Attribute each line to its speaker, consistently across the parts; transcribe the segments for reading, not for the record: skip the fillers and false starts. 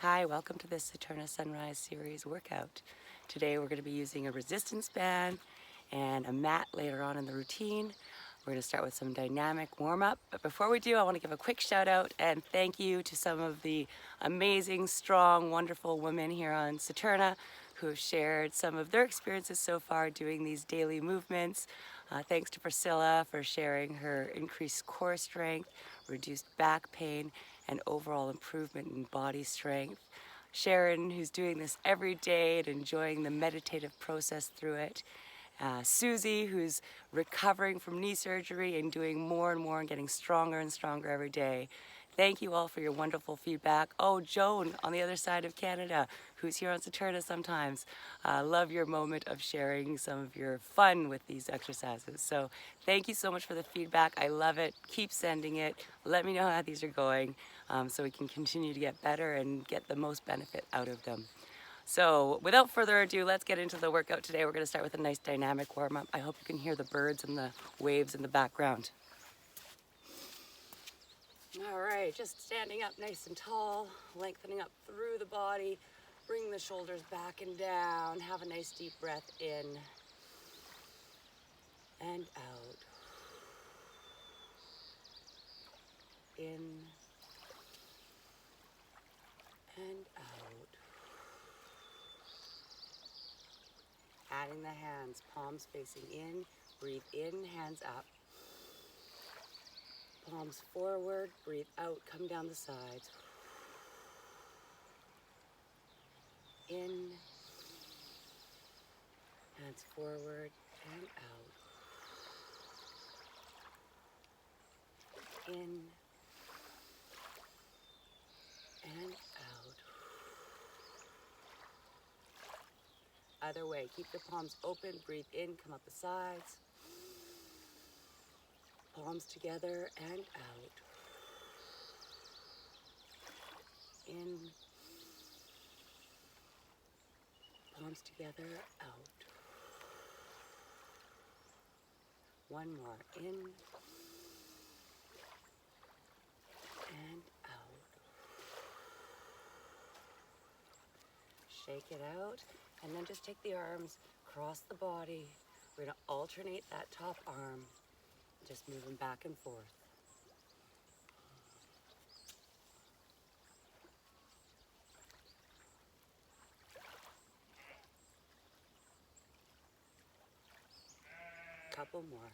Speaker 1: Hi, welcome to this Saturna Sunrise Series workout. Today we're going to be using a resistance band and a mat later on in the routine. We're going to start with some dynamic warm-up, but before we do, I want to give a quick shout out and thank you to some of the amazing, strong, wonderful women here on Saturna who have shared some of their experiences so far doing these daily movements. Thanks to Priscilla for sharing her increased core strength, reduced back pain, and overall improvement in body strength. Sharon, who's doing this every day and enjoying the meditative process through it. Susie, who's recovering from knee surgery and doing more and more and getting stronger and stronger every day. Thank you all for your wonderful feedback. Oh, Joan on the other side of Canada, who's here on Saturna sometimes. Love your moment of sharing some of your fun with these exercises. So thank you so much for the feedback. I love it. Keep sending it. Let me know how these are going so we can continue to get better and get the most benefit out of them. So without further ado, let's get into the workout today. We're going to start with a nice dynamic warm-up. I hope you can hear the birds and the waves in the background. All right, just standing up nice and tall, lengthening up through the body. Bring the shoulders back and down. Have a nice deep breath in and out. In and out. Adding the hands, palms facing in. Breathe in, hands up. Palms forward, breathe out, come down the sides. In, hands forward and out. In and out. Other way, keep the palms open, breathe in, come up the sides. Palms together and out. In, palms together, out. One more, in and out. Shake it out, and then just take the arms, cross the body. We're going to alternate that top arm, just moving back and forth. Couple more.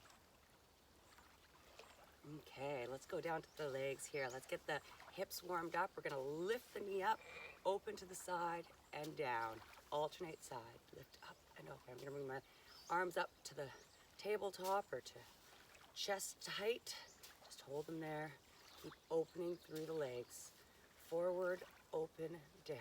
Speaker 1: Okay, let's go down to the legs here. Let's get the hips warmed up. We're going to lift the knee up, open to the side and down. Alternate side. Lift up and open. I'm going to bring my arms up to the tabletop or to chest height. Just hold them there. Keep opening through the legs. Forward, open, down.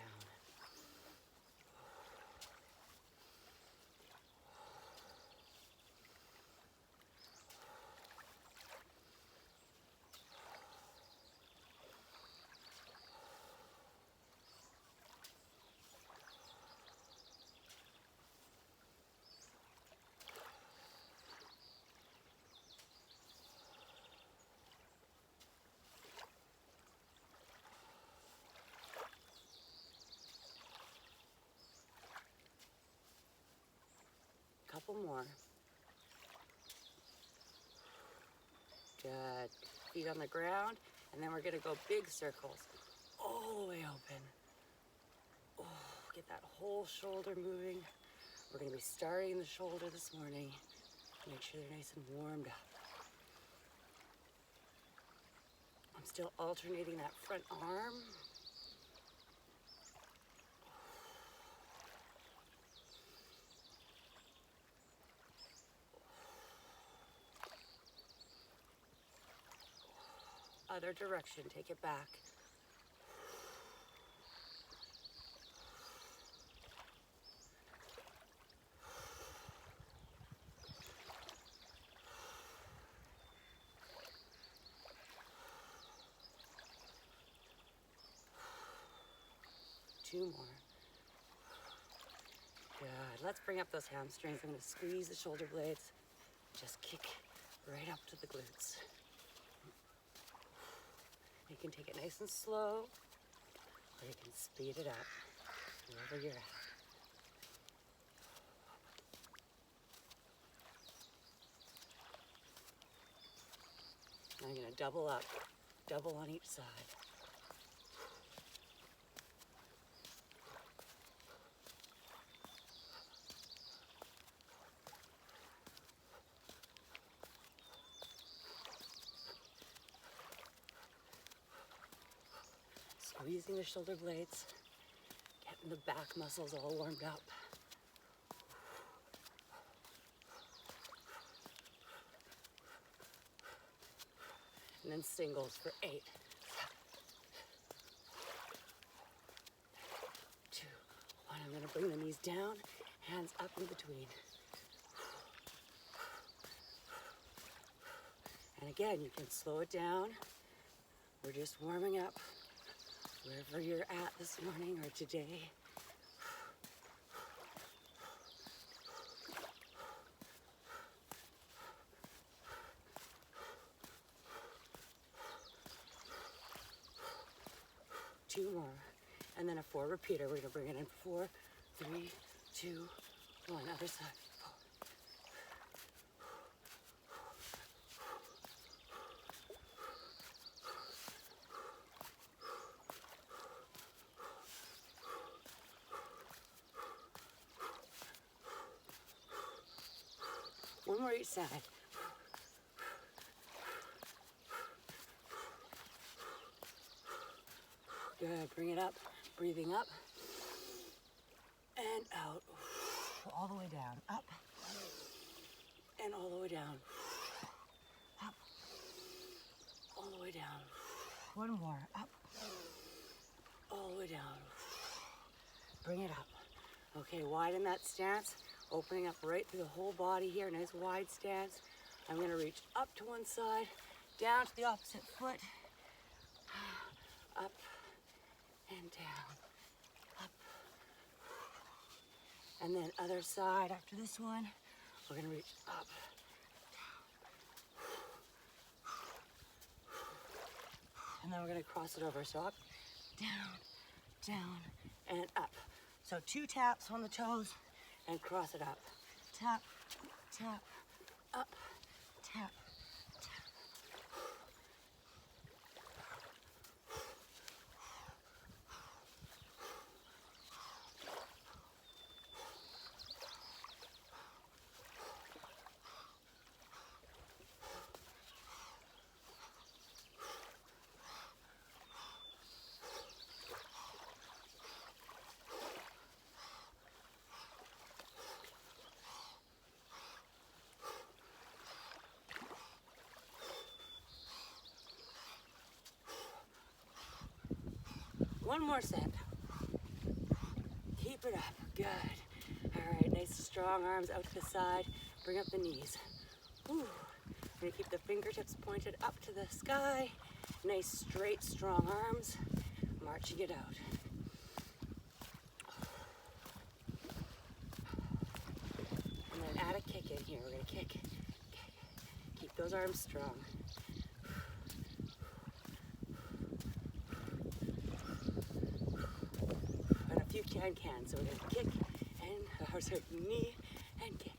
Speaker 1: Couple more. Good. Feet on the ground, and then we're going to go big circles all the way open. Oh, get that whole shoulder moving. We're going to be starting the shoulder this morning. Make sure they're nice and warmed up. I'm still alternating that front arm. Other direction, take it back. Two more. Good. Let's bring up those hamstrings. I'm going to squeeze the shoulder blades. Just kick right up to the glutes. You can take it nice and slow, or you can speed it up wherever you're at. I'm going to double up, double on each side. Squeezing the shoulder blades, getting the back muscles all warmed up. And then singles for 8. 2, 1. I'm going to bring the knees down, hands up in between. And again, you can slow it down. We're just warming up wherever you're at this morning or today. Two more, and then a 4 repeater. We're gonna bring it in 4, 3, 2, 1. Other side. 4. 1 more each side. Good, bring it up, breathing up and out, all the way down, up and all the way down, up, all the way down. 1 more, up, all the way down. Bring it up. Okay, widen that stance, opening up right through the whole body here, nice wide stance. I'm gonna reach up to one side, down to the opposite foot, up, and down, up, and then other side after this one, we're gonna reach up, down, and then we're gonna cross it over, so up, down, down, and up. So 2 taps on the toes, and cross it up. Tap, tap, up, tap, tap. 1 more set. Keep it up, good. All right, nice strong arms out to the side. Bring up the knees. Whew. We're gonna keep the fingertips pointed up to the sky. Nice straight, strong arms. Marching it out. And then add a kick in here. We're gonna kick, kick. Keep those arms strong. Can. So we're going to kick and, sorry, knee and kick.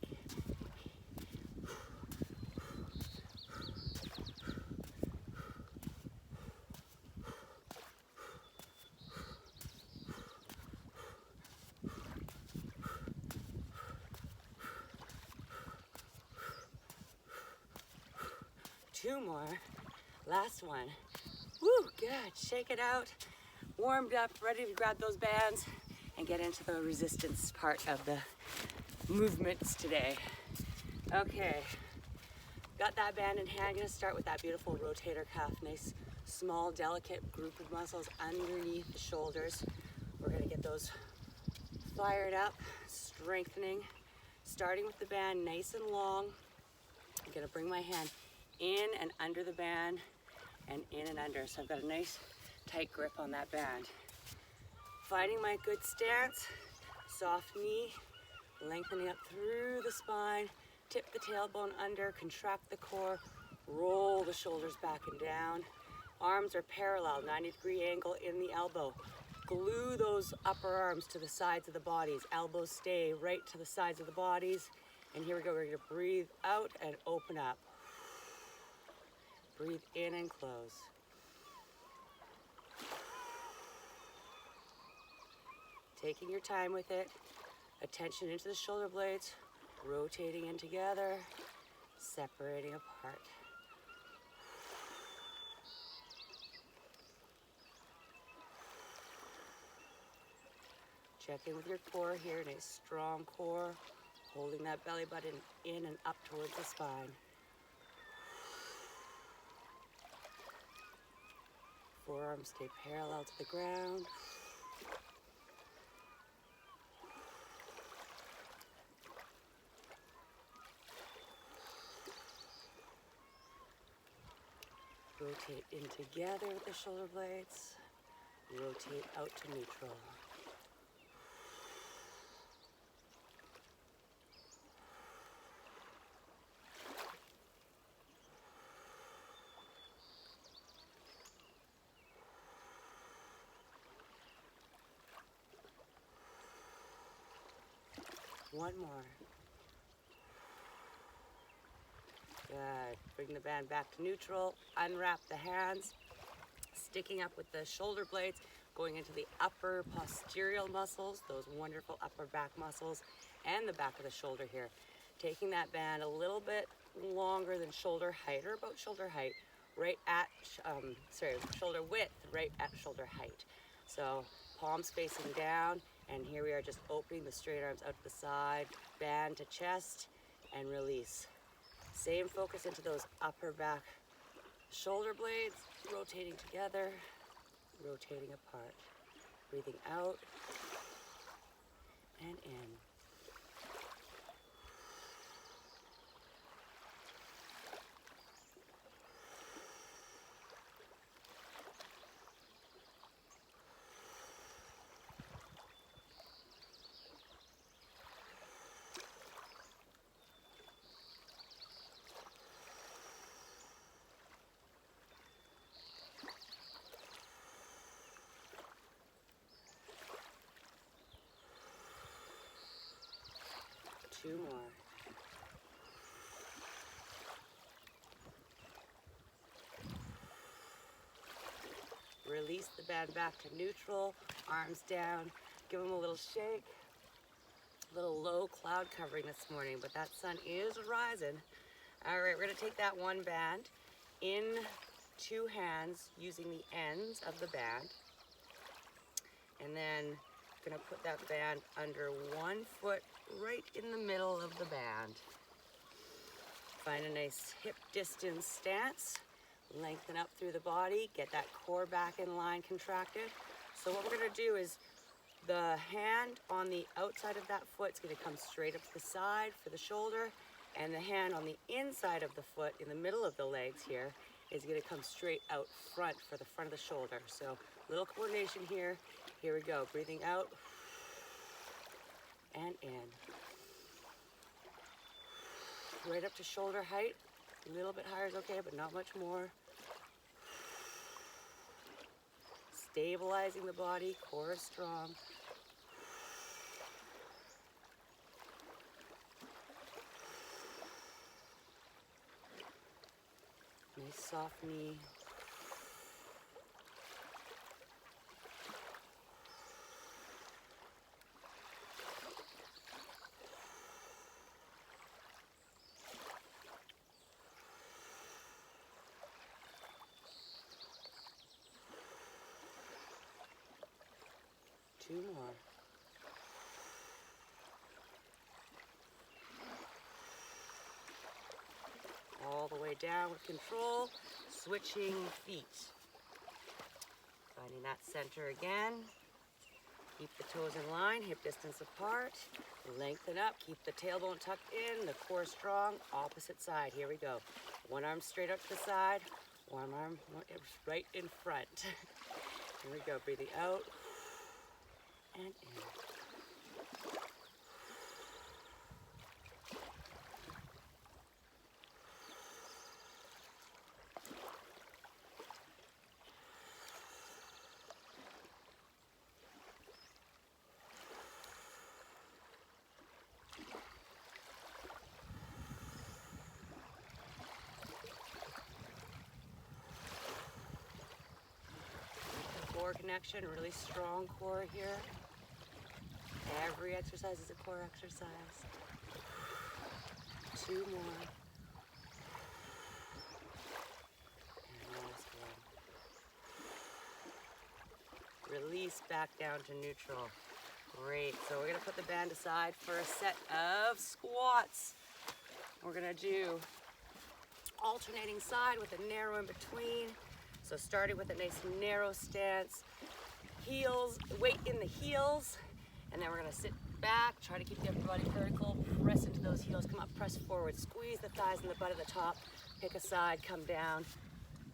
Speaker 1: Two more. Last one. Woo, good. Shake it out. Warmed up, ready to grab those bands and get into the resistance part of the movements today. Okay, got that band in hand. Gonna start with that beautiful rotator cuff. Nice, small, delicate group of muscles underneath the shoulders. We're gonna get those fired up, strengthening. Starting with the band nice and long. I'm gonna bring my hand in and under the band and in and under. So I've got a nice tight grip on that band. Finding my good stance, soft knee, lengthening up through the spine, tip the tailbone under, contract the core, roll the shoulders back and down. Arms are parallel, 90-degree angle in the elbow. glue those upper arms to the sides of the bodies. Elbows stay right to the sides of the bodies. And here we go, we're gonna breathe out and open up. Breathe in and close. Taking your time with it. Attention into the shoulder blades, rotating in together, separating apart. Check in with your core here, nice strong core, holding that belly button in and up towards the spine. Forearms stay parallel to the ground. Rotate in together with the shoulder blades. Rotate out to neutral. One more. Good. Bring the band back to neutral. Unwrap the hands, sticking up with the shoulder blades, going into the upper posterior muscles, those wonderful upper back muscles, and the back of the shoulder here. Taking that band a little bit longer than shoulder height, or about shoulder height, right at, shoulder width, right at shoulder height. So palms facing down, and here we are just opening the straight arms out to the side, band to chest, and release. Same focus into those upper back shoulder blades, rotating together, rotating apart. Breathing out and in. Two more. Release the band back to neutral, arms down, give them a little shake. A little low cloud covering this morning, but that sun is rising. All right, we're gonna take that one band in two hands using the ends of the band, and then gonna put that band under one foot right in the middle of the band. Find a nice hip distance stance. Lengthen up through the body. Get that core back in line, contracted. So what we're gonna do is the hand on the outside of that foot is gonna come straight up to the side for the shoulder, and the hand on the inside of the foot in the middle of the legs here is gonna come straight out front for the front of the shoulder. So little coordination here. Here we go, breathing out and in. Right up to shoulder height. A little bit higher is okay, but not much more. Stabilizing the body, core is strong. Nice soft knee. Two more. All the way down with control, switching feet. Finding that center again. Keep the toes in line, hip distance apart. Lengthen up, keep the tailbone tucked in, the core strong. Opposite side, here we go. One arm straight up to the side, one arm right in front. Here we go, breathing out and in. core connection, really strong core here. Every exercise is a core exercise. 2 more. And last one. Release back down to neutral. Great, so we're gonna put the band aside for a set of squats. We're gonna do alternating side with a narrow in between. So starting with a nice narrow stance, heels, weight in the heels, and then we're gonna sit back, try to keep the upper body vertical, press into those heels, come up, press forward, squeeze the thighs and the butt at the top, pick a side, come down,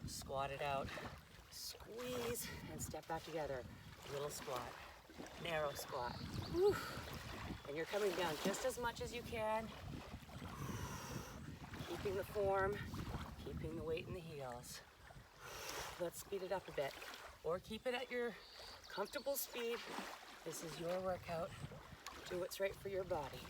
Speaker 1: squat it out, squeeze, and step back together. Little squat, narrow squat. Whew. And you're coming down just as much as you can, keeping the form, keeping the weight in the heels. Let's speed it up a bit, or keep it at your comfortable speed. This is your workout. Do what's right for your body.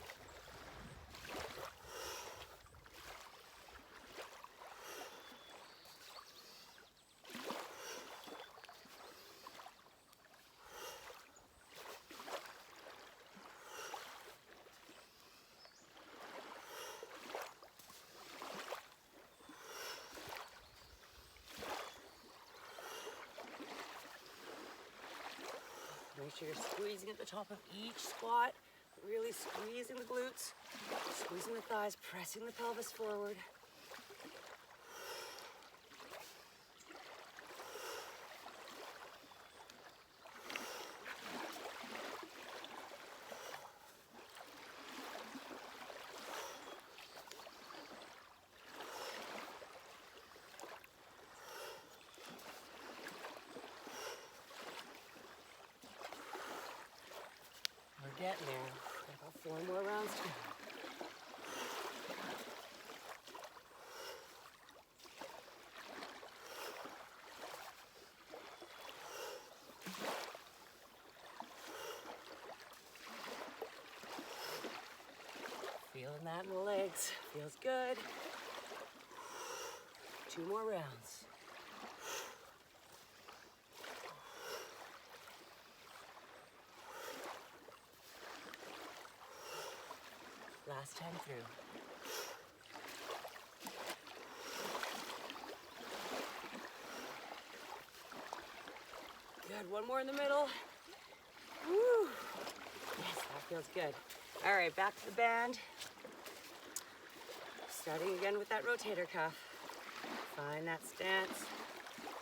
Speaker 1: Make sure you're squeezing at the top of each squat, really squeezing the glutes, squeezing the thighs, pressing the pelvis forward. We're getting there. Got about 4 more rounds to go. Feeling that in the legs. Feels good. 2 more rounds. Last time through. Good, 1 more in the middle. Woo! Yes, that feels good. All right, back to the band. Starting again with that rotator cuff. Find that stance.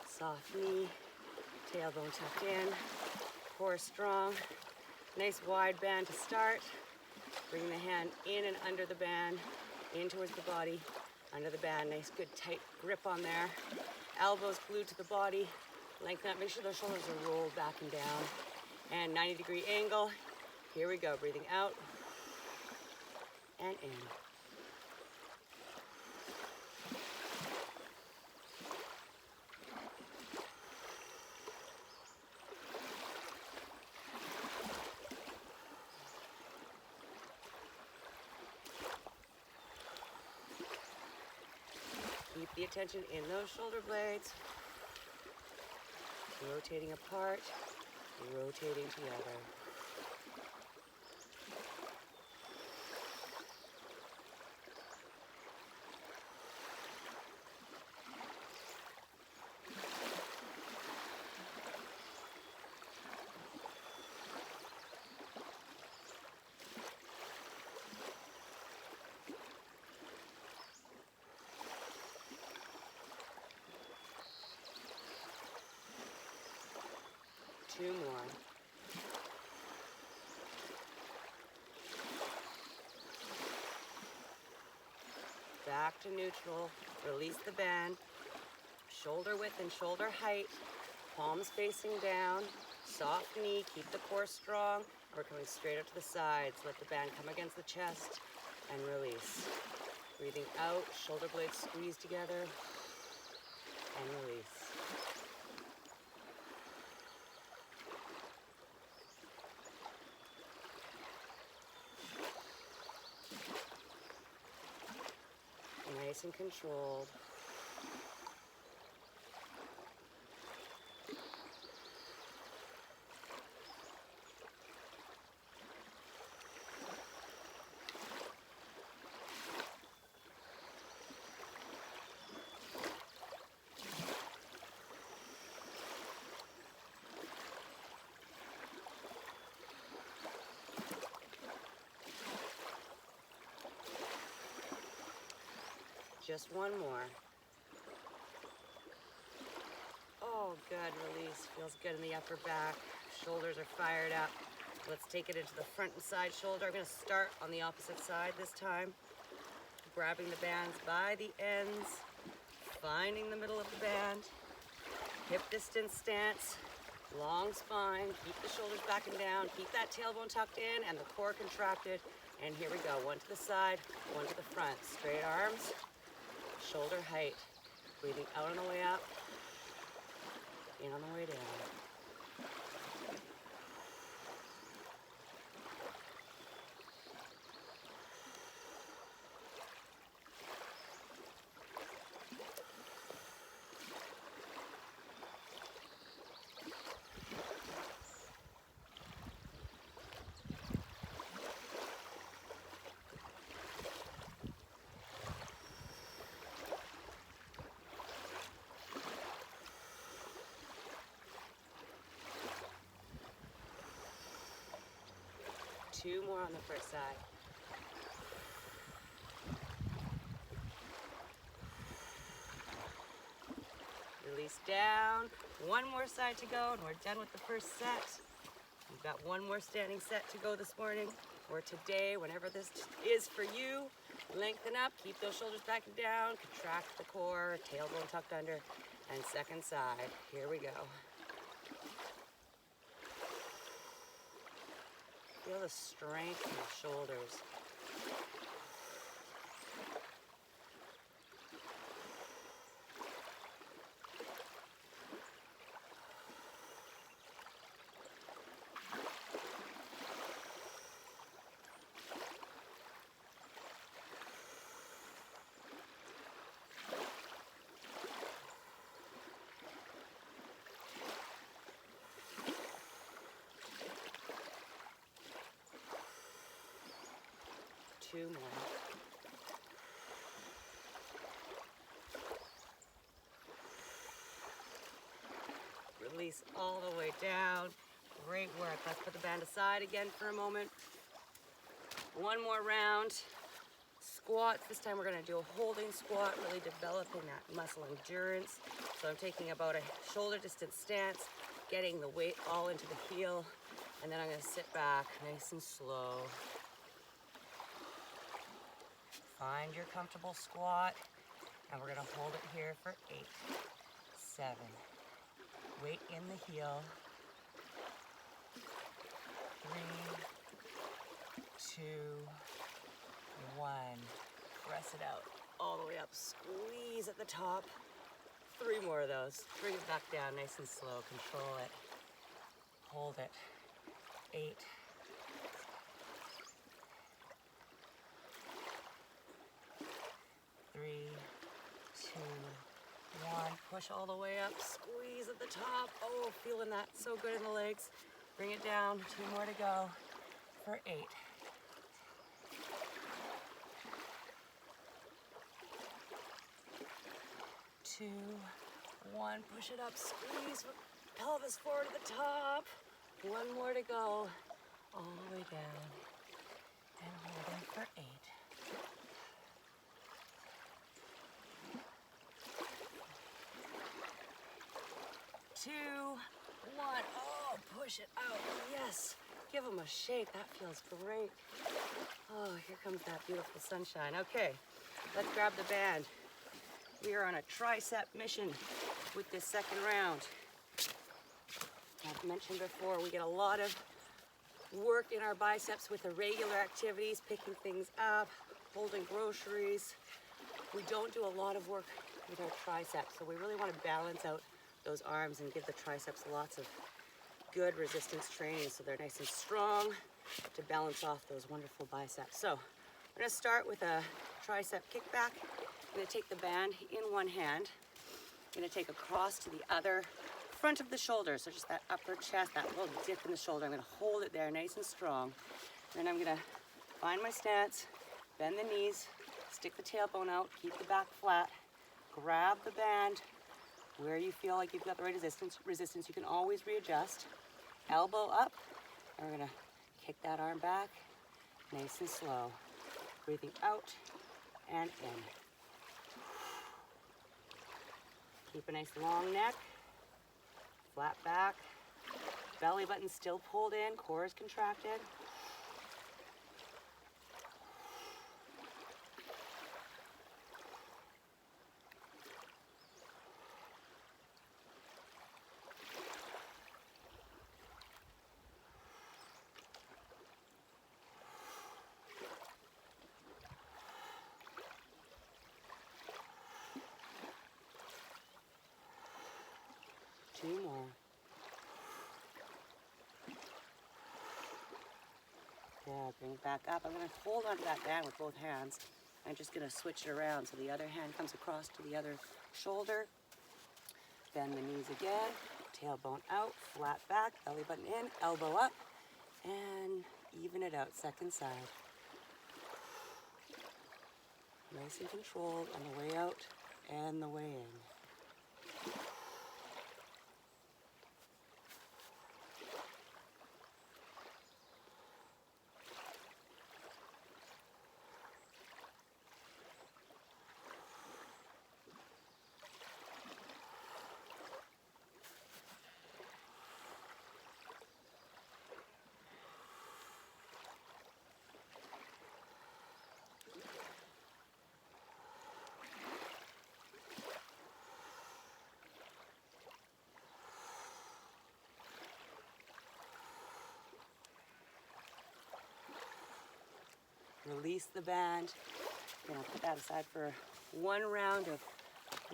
Speaker 1: Soft knee, tailbone tucked in, core strong. Nice wide band to start. Bring the hand in and under the band, in towards the body, under the band. Nice, good, tight grip on there. Elbows glued to the body. Lengthen up, make sure those shoulders are rolled back and down. And 90-degree angle. Here we go, breathing out and in. Keep the attention in those shoulder blades. Rotating apart, rotating together. Two more. Back to neutral. Release the band. Shoulder width and shoulder height. Palms facing down. Soft knee. Keep the core strong. We're coming straight up to the sides. Let the band come against the chest and release. Breathing out. Shoulder blades squeeze together and release. Nice and controlled. Just one more. Oh, good, release. Feels good in the upper back. Shoulders are fired up. Let's take it into the front and side shoulder. I'm gonna start on the opposite side this time. Grabbing the bands by the ends, finding the middle of the band. Hip distance stance, long spine, keep the shoulders back and down, keep that tailbone tucked in and the core contracted. And here we go, one to the side, one to the front. Straight arms, shoulder height. Breathing out on the way up, in on the way down. Two more on the first side. Release down. One more side to go and we're done with the first set. We've got one more standing set to go this morning or today, whenever this is for you. Lengthen up, keep those shoulders back and down, contract the core, tailbone tucked under, and second side. Here we go. Feel the strength in the shoulders. Two more. Release all the way down. Great work. Let's put the band aside again for a moment. One more round. Squats. This time we're going to do a holding squat, really developing that muscle endurance. So I'm taking about a shoulder distance stance, getting the weight all into the heel, and then I'm going to sit back nice and slow. Find your comfortable squat, and we're gonna hold it here for 8, 7. Weight in the heel. 3, 2, 1. Press it out all the way up. Squeeze at the top. 3 more of those. Bring it back down nice and slow. Control it. Hold it. 8. 3, 2, 1. Push all the way up. Squeeze at the top. Oh, feeling that so good in the legs. Bring it down. 2 more to go for 8. 2, 1. Push it up. Squeeze. Pelvis forward to the top. 1 more to go. All the way down. And holding for 8. 2, 1. Oh, push it out. Yes. Give them a shake. That feels great. Oh, here comes that beautiful sunshine. Okay, let's grab the band. We are on a tricep mission with this second round. I've mentioned before, we get a lot of work in our biceps with irregular activities, picking things up, holding groceries. We don't do a lot of work with our triceps, so we really want to balance out those arms and give the triceps lots of good resistance training so they're nice and strong to balance off those wonderful biceps. So we're going to start with a tricep kickback. I'm going to take the band in one hand. I'm going to take across to the other front of the shoulder, so just that upper chest, that little dip in the shoulder. I'm going to hold it there nice and strong. Then I'm going to find my stance, bend the knees, stick the tailbone out, keep the back flat, grab the band where you feel like you've got the right resistance. You can always readjust. Elbow up, and we're going to kick that arm back nice and slow. Breathing out and in. Keep a nice long neck, flat back, belly button still pulled in, core is contracted. Two more. Yeah, bring it back up. I'm going to hold onto that band with both hands. I'm just going to switch it around so the other hand comes across to the other shoulder. Bend the knees again, tailbone out, flat back, belly button in, elbow up, and even it out, second side. Nice and controlled on the way out and the way in. Release the band. I'm gonna put that aside for one round of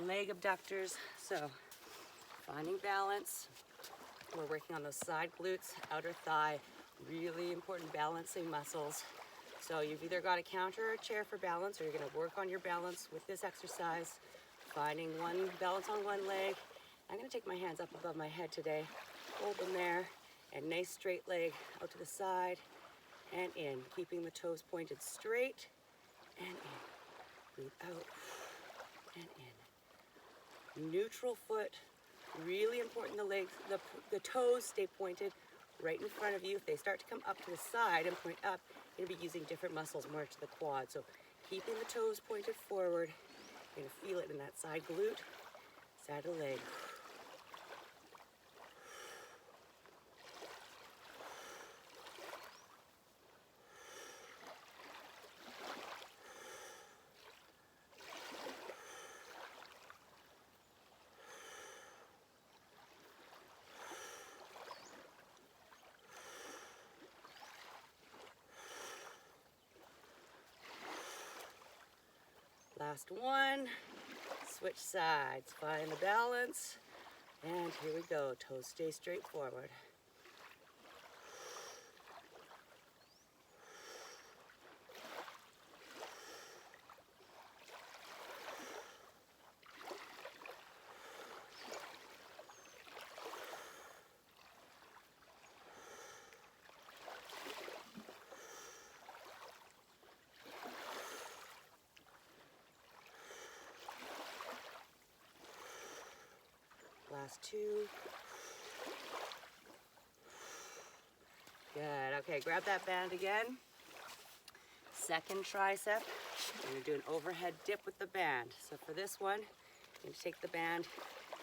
Speaker 1: leg abductors. So, finding balance. We're working on those side glutes, outer thigh, really important balancing muscles. So you've either got a counter or a chair for balance, or you're gonna work on your balance with this exercise, finding one balance on one leg. I'm gonna take my hands up above my head today, hold them there, and nice straight leg out to the side, and in, keeping the toes pointed straight, and in. Breathe out, and in. Neutral foot, really important the legs, the toes stay pointed right in front of you. If they start to come up to the side and point up, you're gonna be using different muscles more to the quad. So keeping the toes pointed forward, you're gonna feel it in that side glute, side of the leg. Last one, switch sides, find the balance, and here we go, toes stay straight forward. Last two. Good, okay, grab that band again. Second tricep, I'm gonna do an overhead dip with the band. So for this one, you're gonna take the band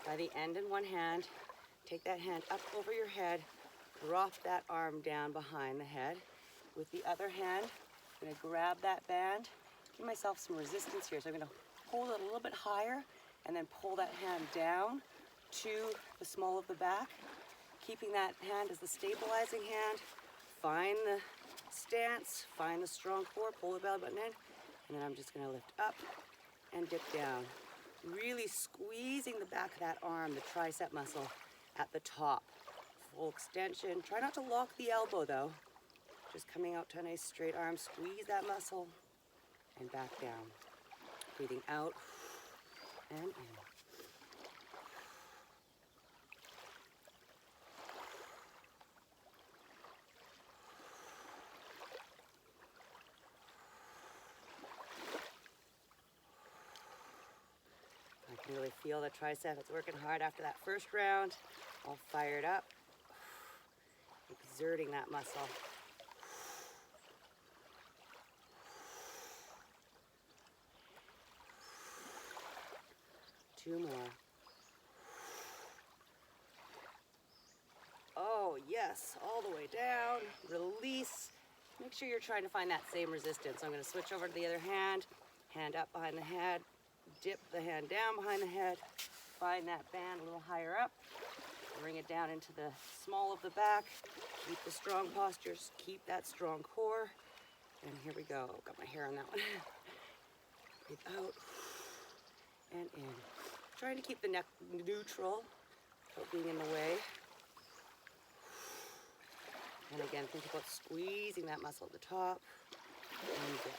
Speaker 1: by the end in one hand, take that hand up over your head, drop that arm down behind the head. With the other hand, I'm gonna grab that band, give myself some resistance here. So I'm gonna hold it a little bit higher and then pull that hand down to the small of the back, keeping that hand as the stabilizing hand. Find the stance, find the strong core, pull the belly button in, and then I'm just gonna lift up and dip down. Really squeezing the back of that arm, the tricep muscle at the top. Full extension. Try not to lock the elbow though. Just coming out to a nice straight arm, squeeze that muscle, and back down. Breathing out and in. Really feel the tricep, it's working hard after that first round, all fired up, exerting that muscle. Two more. Yes, all the way down, release. Make sure you're trying to find that same resistance. I'm gonna switch over to the other hand up behind the head, dip the hand down behind the head, find that band a little higher up, bring it down into the small of the back, keep the strong postures, keep that strong core, and here we go. Got my hair on that one. Breathe out and in. Trying to keep the neck neutral without being in the way. And again, think about squeezing that muscle at the top and dip.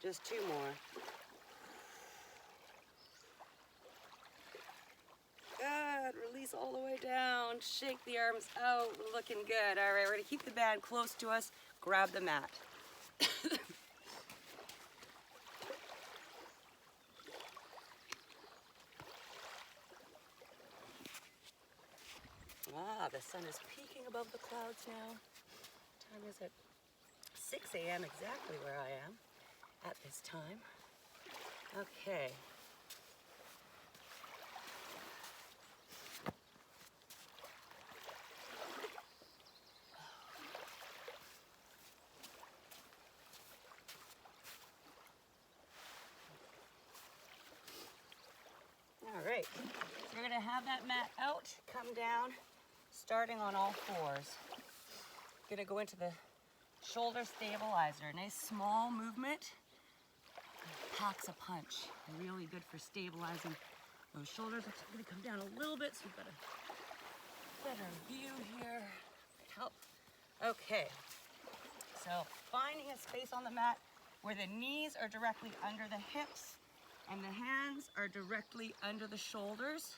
Speaker 1: Just 2 more. Good, release all the way down, shake the arms out, looking good. All right, we're gonna keep the band close to us, grab the mat. The sun is peeking above the clouds now. What time is it? 6 a.m. exactly where I am at this time. Okay. All right, so we're gonna have that mat out, come down, starting on all 4s. Gonna go into the shoulder stabilizer. Nice small movement, packs a punch. Really good for stabilizing those shoulders. I'm gonna come down a little bit so you've got a better view here. Help. Okay, so finding a space on the mat where the knees are directly under the hips and the hands are directly under the shoulders.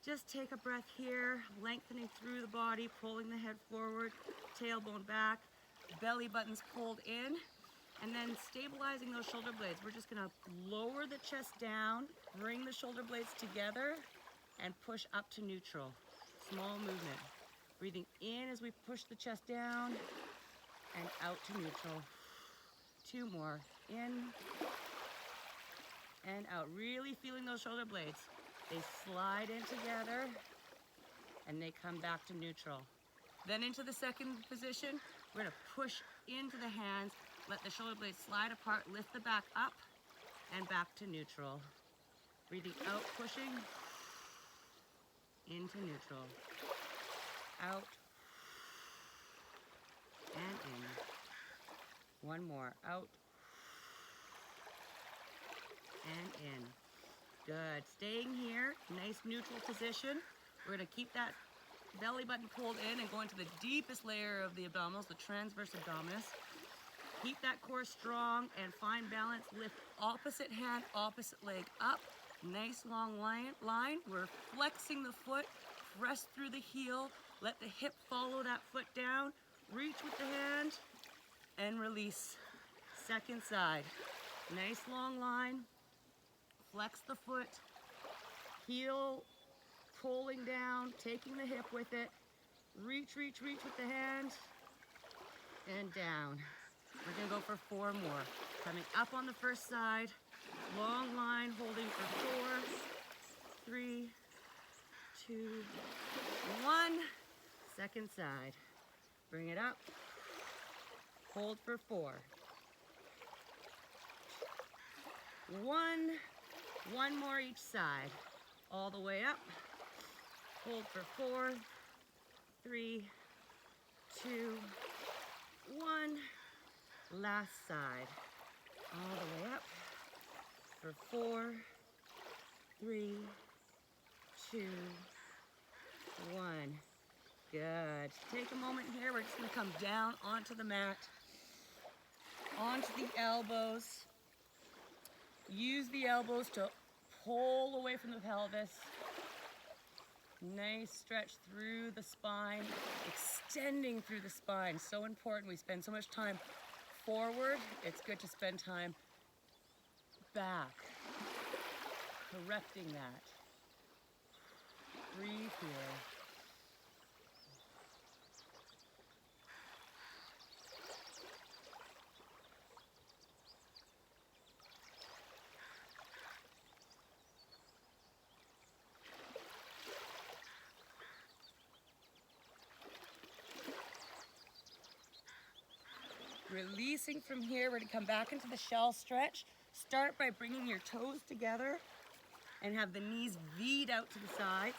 Speaker 1: Just take a breath here, lengthening through the body, pulling the head forward, tailbone back, belly buttons pulled in, and then stabilizing those shoulder blades. We're just gonna lower the chest down, bring the shoulder blades together, and push up to neutral. Small movement. Breathing in as we push the chest down, and out to neutral. 2 more, in, and out. Really feeling those shoulder blades. They slide in together and they come back to neutral. Then into the second position, we're gonna push into the hands, let the shoulder blades slide apart, lift the back up and back to neutral. Breathing out, pushing into neutral. Out and in. 1 more, out and in. Good, staying here, nice neutral position. We're gonna keep that belly button pulled in and go into the deepest layer of the abdominals, the transverse abdominis. Keep that core strong and find balance. Lift opposite hand, opposite leg up. Nice long line. We're flexing the foot, press through the heel, let the hip follow that foot down, reach with the hand, and release. Second side. Nice long line. Flex the foot, heel pulling down, taking the hip with it. Reach, reach, reach with the hand, and down. We're gonna go for 4 more. Coming up on the first side, long line, holding for 4, 3, 2, 1. Second side. Bring it up, hold for 4. 1. 1 more each side. All the way up. Hold for 4, 3, 2, 1. Last side. All the way up for 4, 3, 2, 1. Good. Take a moment here. We're just going to come down onto the mat, onto the elbows. Use the elbows to pull away from the pelvis. Nice stretch through the spine, extending through the spine. So important. We spend so much time forward. It's good to spend time back. correcting that. Breathe here. Releasing from here, we're gonna come back into the shell stretch. Start by bringing your toes together and have the knees V'd out to the sides.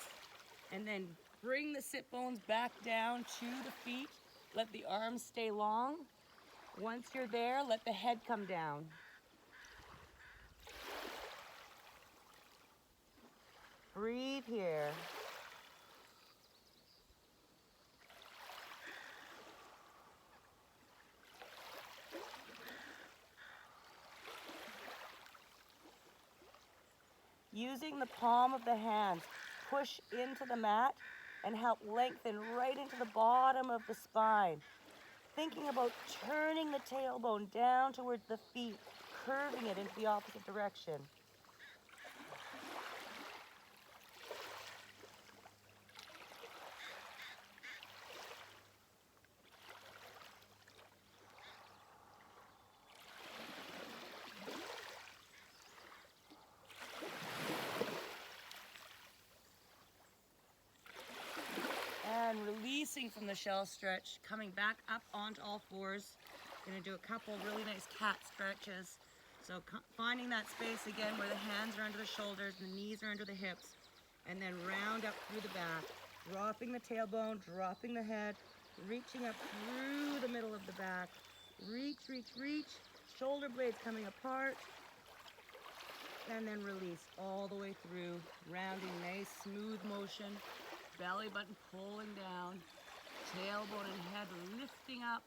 Speaker 1: And then bring the sit bones back down to the feet. Let the arms stay long. Once you're there, let the head come down. Breathe here. Using the palm of the hands, push into the mat and help lengthen right into the bottom of the spine. Thinking about turning the tailbone down towards the feet, curving it into the opposite direction. And releasing from the shell stretch, coming back up onto all fours. Gonna do a couple really nice cat stretches. So finding that space again where the hands are under the shoulders, the knees are under the hips, and then round up through the back, dropping the tailbone, dropping the head, reaching up through the middle of the back. Reach, reach, reach, shoulder blades coming apart, and then release all the way through, rounding nice smooth motion. Belly button pulling down, tailbone and head lifting up,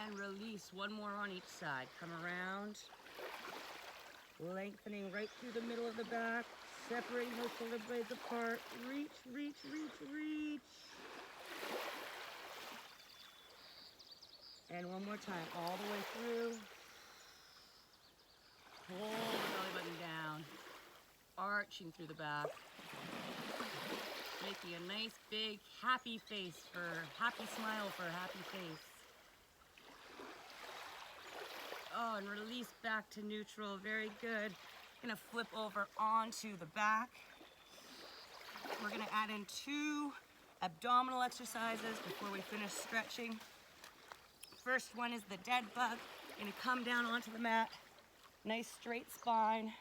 Speaker 1: and release. One more on each side. Come around, lengthening right through the middle of the back, separating those shoulder blades apart. Reach, reach, reach, reach. And one more time, all the way through. Pull the belly button down. Arching through the back, making a nice big happy face for happy smile for a happy face. Oh, and release back to neutral. Very good. Gonna flip over onto the back. We're gonna add in 2 abdominal exercises before we finish stretching. First one is the dead bug. Gonna come down onto the mat. Nice straight spine.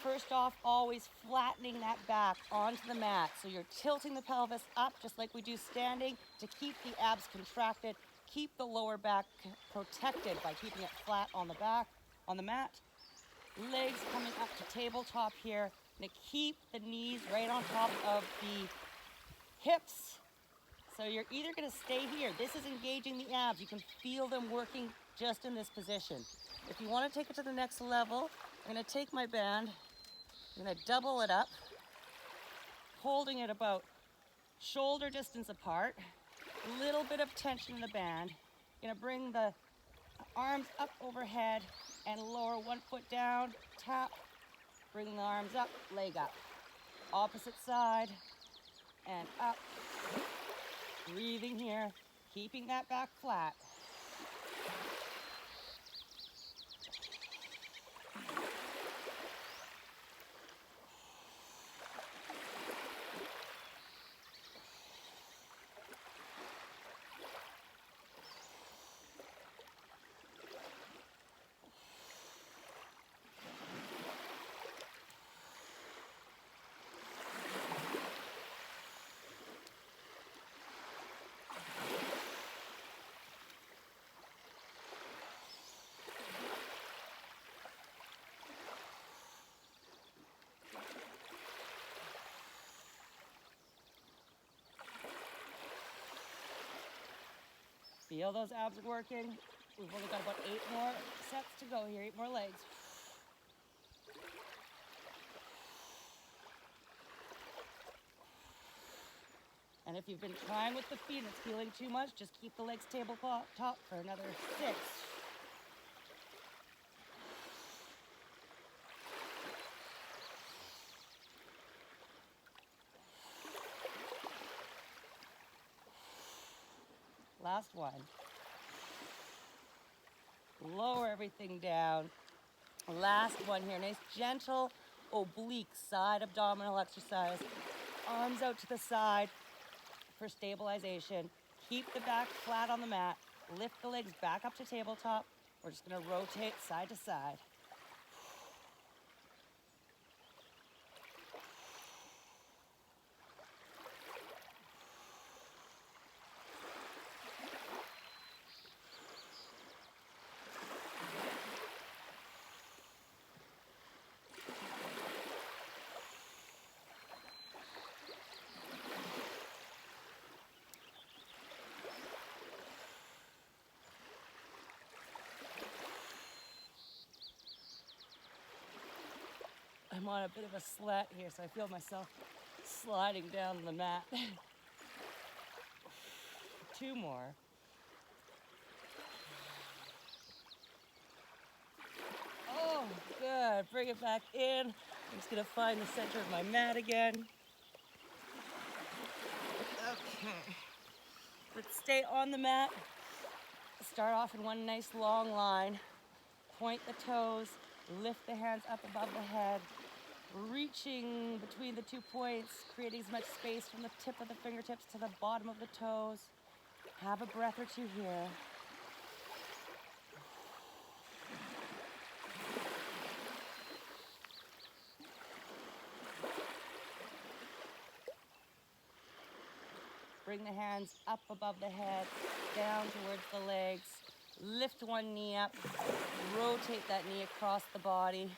Speaker 1: First off, always flattening that back onto the mat. So you're tilting the pelvis up just like we do standing to keep the abs contracted, keep the lower back protected by keeping it flat on the back, on the mat. Legs coming up to tabletop here. Gonna keep the knees right on top of the hips. So you're either gonna stay here. This is engaging the abs. You can feel them working just in this position. If you wanna take it to the next level, I'm gonna take my band, I'm gonna double it up, holding it about shoulder distance apart, a little bit of tension in the band. Gonna bring the arms up overhead and lower one foot down, tap, bring the arms up, leg up. Opposite side, and up. Breathing here, keeping that back flat. Feel those abs working. We've only got about 8 more sets to go here, 8 more legs. And if you've been trying with the feet and it's feeling too much, just keep the legs tabletop for another 6. Last one. Lower everything down. Last one here. Nice gentle oblique side abdominal exercise. Arms out to the side for stabilization. Keep the back flat on the mat. Lift the legs back up to tabletop. We're just going to rotate side to side. I'm on a bit of a slant here, so I feel myself sliding down the mat. 2 more. Oh, good. Bring it back in. I'm just gonna find the center of my mat again. Okay. Let's stay on the mat. Start off in one nice long line. Point the toes. Lift the hands up above the head. Reaching between the 2 points, creating as much space from the tip of the fingertips to the bottom of the toes. Have a breath or 2 here. Bring the hands up above the head, down towards the legs. Lift one knee up. Rotate that knee across the body.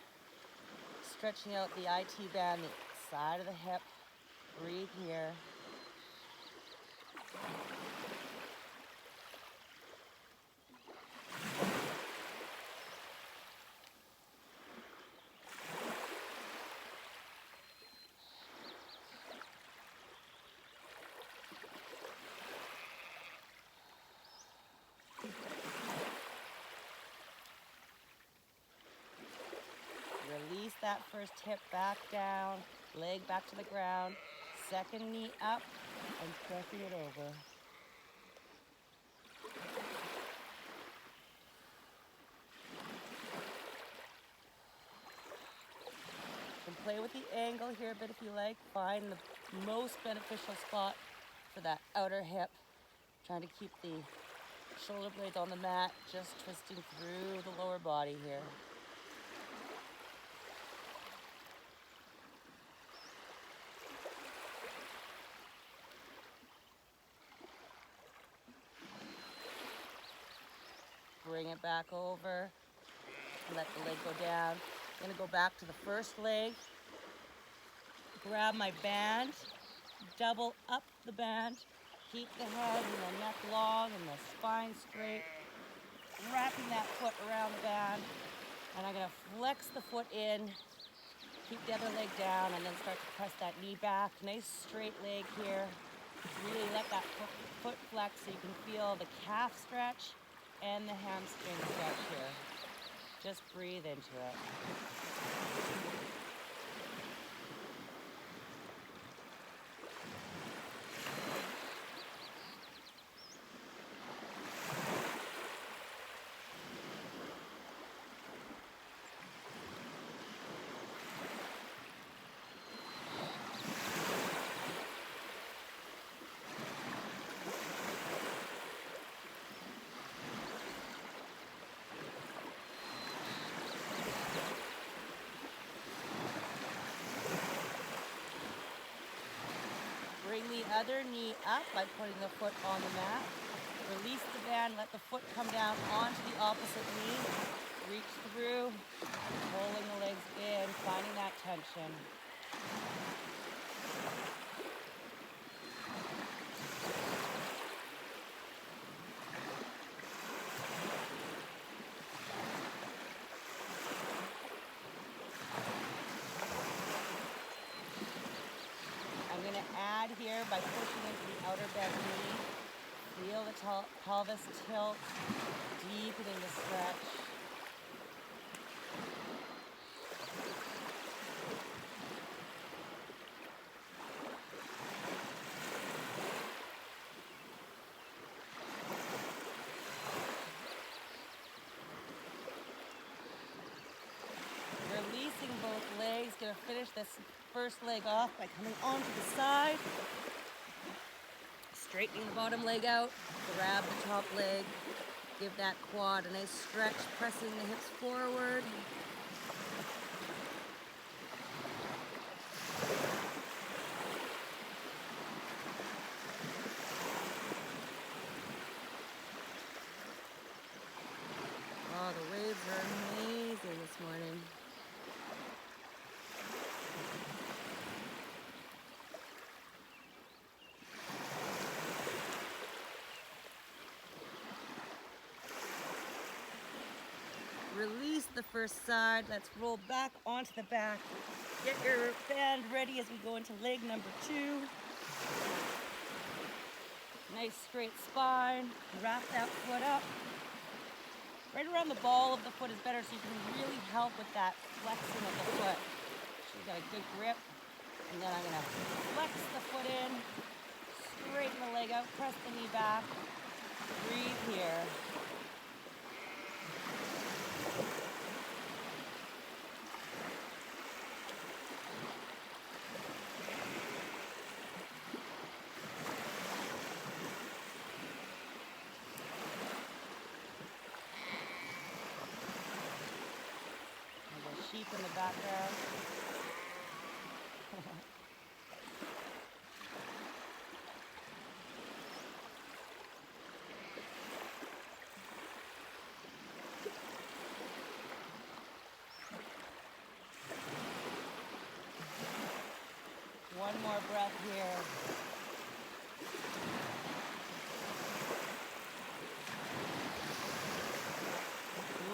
Speaker 1: Stretching out the IT band, the side of the hip. Breathe here. Release that first hip back down, leg back to the ground, second knee up, and pressing it over. You can play with the angle here a bit if you like. Find the most beneficial spot for that outer hip. Trying to keep the shoulder blades on the mat, just twisting through the lower body here. Bring it back over, let the leg go down. I'm gonna go back to the first leg, grab my band, double up the band, keep the head and the neck long and the spine straight, wrapping that foot around the band, and I'm gonna flex the foot in, keep the other leg down, and then start to press that knee back. Nice straight leg here. Really let that foot flex so you can feel the calf stretch and the hamstring stretch here. Just breathe into it. Bring the other knee up by putting the foot on the mat. Release the band, let the foot come down onto the opposite knee. Reach through, pulling the legs in, finding that tension. Add here by pushing into the outer bend knee. Feel the pelvis tilt, deepening the stretch. releasing both legs. Gonna finish this first leg off by coming onto the side, straightening the bottom leg out, grab the top leg, give that quad a nice stretch, pressing the hips forward. Oh, the waves are amazing this morning. Release the first side. Let's roll back onto the back. Get your band ready as we go into leg number 2. Nice straight spine. Wrap that foot up. Right around the ball of the foot is better so you can really help with that flexing of the foot. So you got a good grip. And then I'm going to flex the foot in, straighten the leg out, press the knee back. Breathe here. Sheep in the background. One more breath here.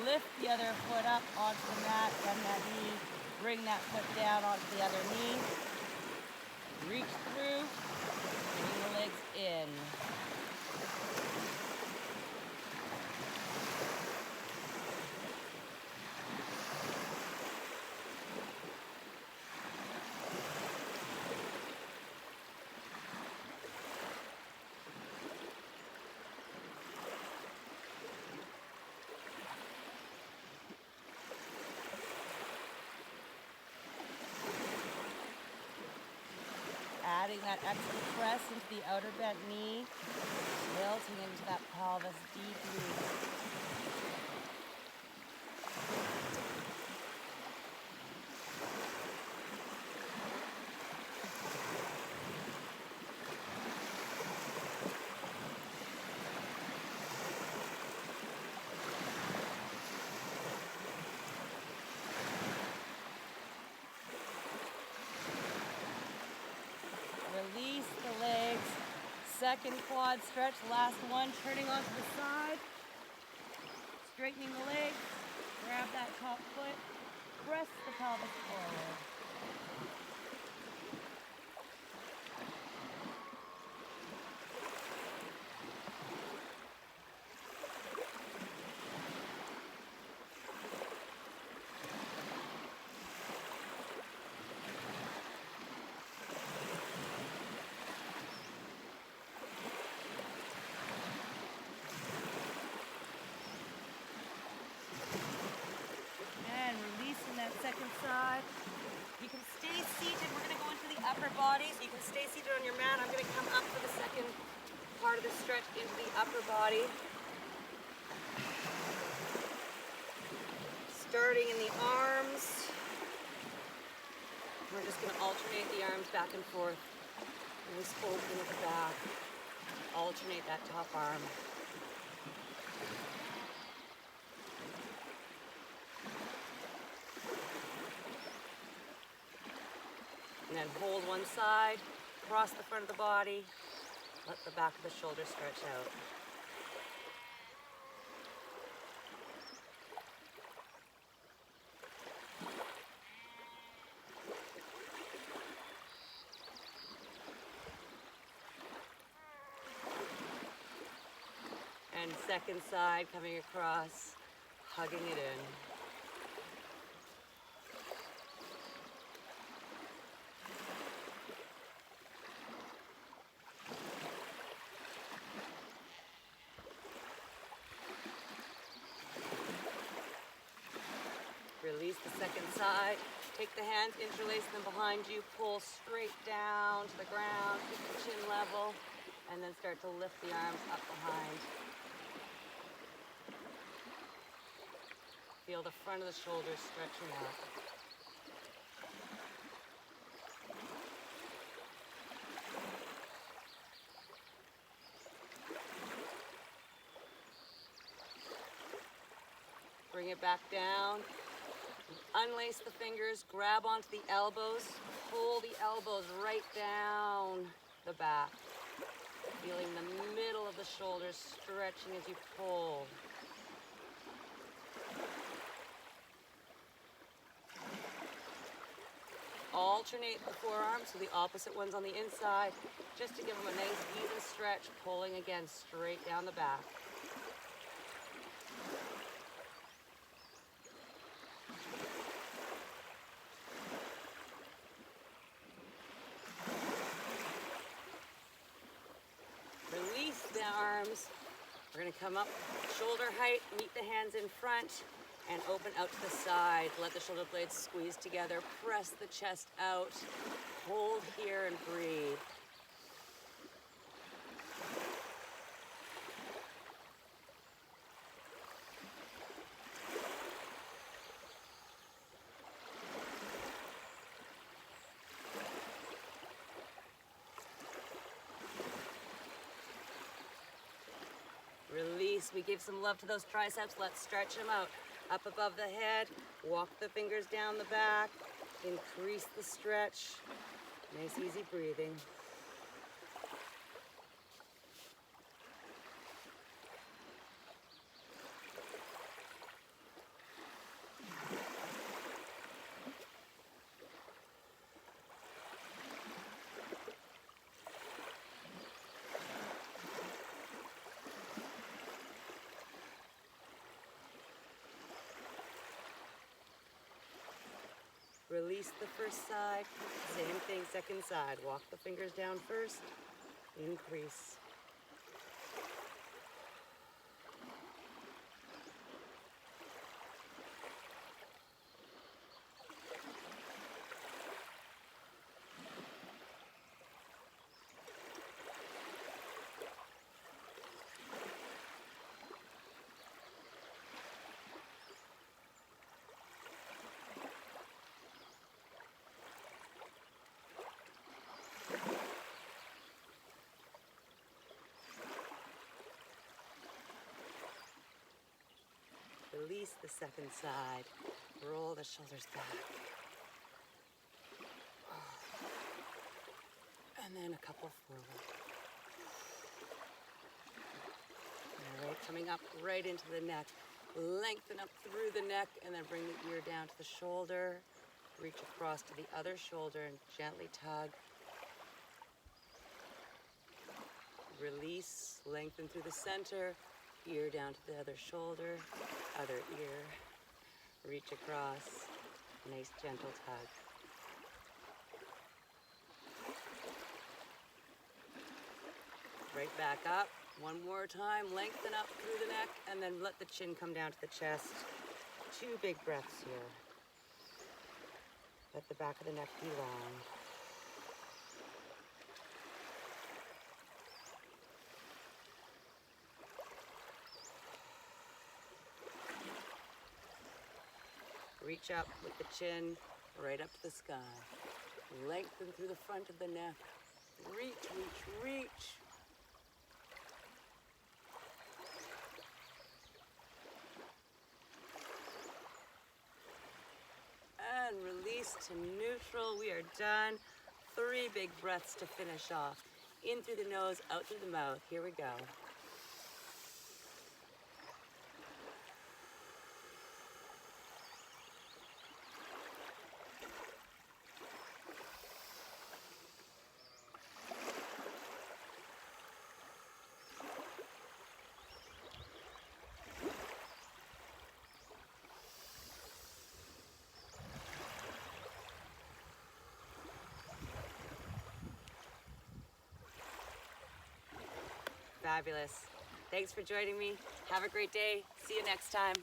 Speaker 1: Lift the other foot up onto the mat, bend that knee, bring that foot down onto the other knee. Reach through, bring the legs in. Adding that extra press into the outer bent knee, tilting into that pelvis deeply. Release the legs. Second quad stretch, last one, turning onto the side. Straightening the legs. Grab that top foot. Press the pelvis forward. That second side. You can stay seated. We're going to go into the upper body, so you can stay seated on your mat. I'm going to come up for the second part of the stretch into the upper body. Starting in the arms. We're just going to alternate the arms back and forth. Nice open at the back. Alternate that top arm. And then hold one side, cross the front of the body, let the back of the shoulder stretch out. And second side coming across, hugging it in. Release the second side. Take the hands, interlace them behind you, pull straight down to the ground, keep the chin level, and then start to lift the arms up behind. Feel the front of the shoulders stretching out. Bring it back down. Unlace the fingers, grab onto the elbows, pull the elbows right down the back. Feeling the middle of the shoulders stretching as you pull. Alternate the forearms, so the opposite one's on the inside, just to give them a nice even stretch, pulling again straight down the back. Release the arms. We're going to come up shoulder height, meet the hands in front, and open out to the side. Let the shoulder blades squeeze together. Press the chest out. Hold here and breathe. Release. We give some love to those triceps. Let's stretch them out. Up above the head, walk the fingers down the back, increase the stretch. Nice, easy breathing. Release the first side, same thing, second side. Walk the fingers down first, increase. Release the second side. Roll the shoulders back. And then a couple forward. All right, coming up right into the neck. Lengthen up through the neck and then bring the ear down to the shoulder. Reach across to the other shoulder and gently tug. Release, lengthen through the center. Ear down to the other shoulder, other ear, reach across, nice gentle tug. Right back up, one more time, lengthen up through the neck and then let the chin come down to the chest. 2 big breaths here. Let the back of the neck be long. Reach up with the chin right up to the sky. Lengthen through the front of the neck. Reach, reach, reach. And release to neutral. We are done. 3 big breaths to finish off. In through the nose, out through the mouth. Here we go. Fabulous. Thanks for joining me. Have a great day. See you next time.